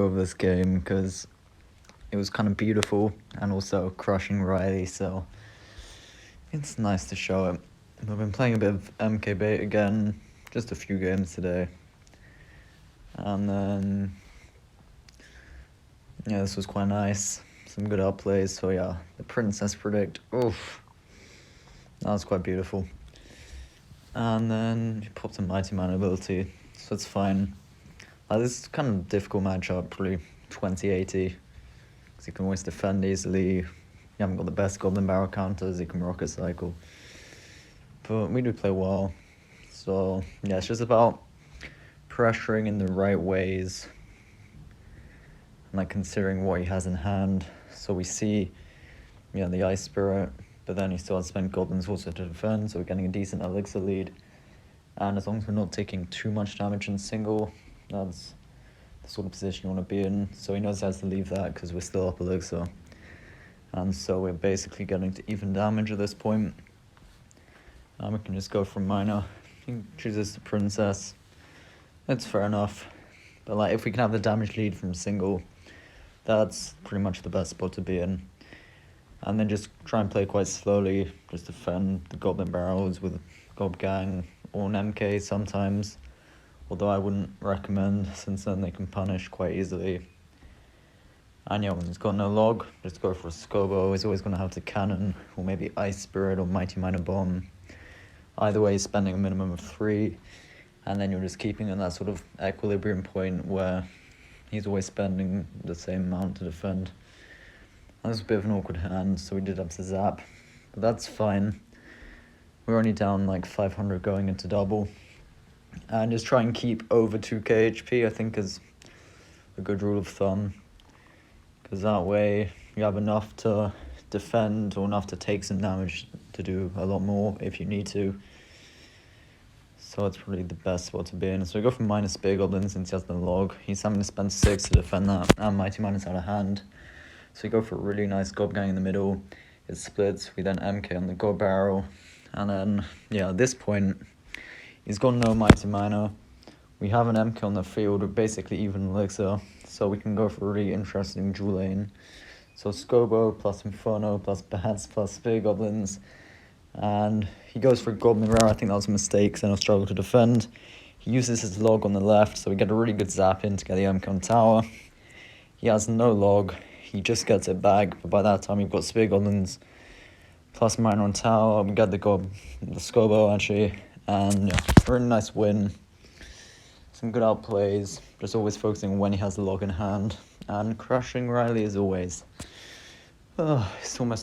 Of this game because it was kind of beautiful and also crushing Riley, so it's nice to show it. I've been playing a bit of MK bait again, just a few games today, and then this was quite nice, some good outplays. So the princess predict, oof, that was quite beautiful. And then he popped a mighty man ability, so it's fine. This is kind of a difficult matchup, probably 2080, because you can always defend easily. You haven't got the best goblin barrel counters, you can rocket cycle. But we do play well. So it's just about pressuring in the right ways and considering what he has in hand. So we see the Ice Spirit, but then he still has to spend goblins also to defend, so we're getting a decent elixir lead. And as long as we're not taking too much damage in single, that's the sort of position you want to be in. So he knows he has to leave that because we're still up elixir. And so we're basically getting to even damage at this point. We can just go for minor. He chooses the princess. It's fair enough. But if we can have the damage lead from single, that's pretty much the best spot to be in. And then just try and play quite slowly, just defend the goblin barrels with Gob Gang or an MK sometimes. Although I wouldn't recommend, since then they can punish quite easily. And when he's got no log, just go for a Scobo. He's always going to have the cannon, or maybe Ice Spirit or Mighty Miner Bomb. Either way, he's spending a minimum of 3. And then you're just keeping in that sort of equilibrium point where he's always spending the same amount to defend. That was a bit of an awkward hand, so we did have to zap. But that's fine. We're only down 500 going into double. And just try and keep over 2k HP, I think, is a good rule of thumb. Because that way you have enough to defend or enough to take some damage to do a lot more if you need to. So it's probably the best spot to be in. So we go for minus Spear Goblin since he has the log. He's having to spend 6 to defend that, and Mighty Miner's out of hand. So we go for a really nice Gob Gang in the middle. It splits, we then MK on the Gob Barrel. And then, at this point, he's got no Mighty Miner. We have an MK on the field with basically even elixir, so we can go for a really interesting dual lane. So Scobo plus Inferno plus Bats plus Spear Goblins. And he goes for Goblin Rare. I think that was a mistake, so he'll struggle to defend. He uses his log on the left, so we get a really good zap in to get the MK on tower. He has no log. He just gets it back, but by that time we've got Spear Goblins plus Miner on tower. We get the Scobo actually, and really nice win. Some good outplays, just always focusing when he has the log in hand, and crushing Riley as always. It's almost